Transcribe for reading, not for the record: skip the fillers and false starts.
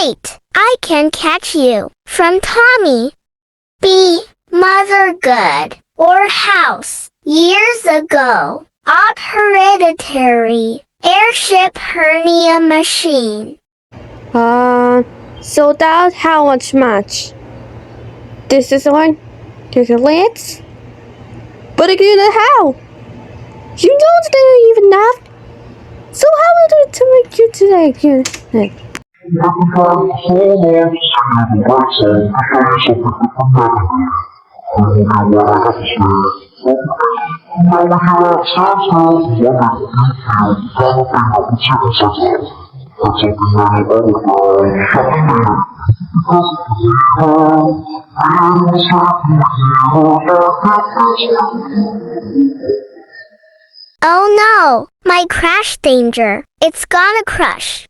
Wait, I can catch you. From Tommy. B. Mother Good. Or House. Years ago. Op hereditary. Airship hernia machine. So that's how much? This is one? There's a lens? But again, how? You don't even have. So how will it to make you today? Oh no, my crash danger. It's gonna crush.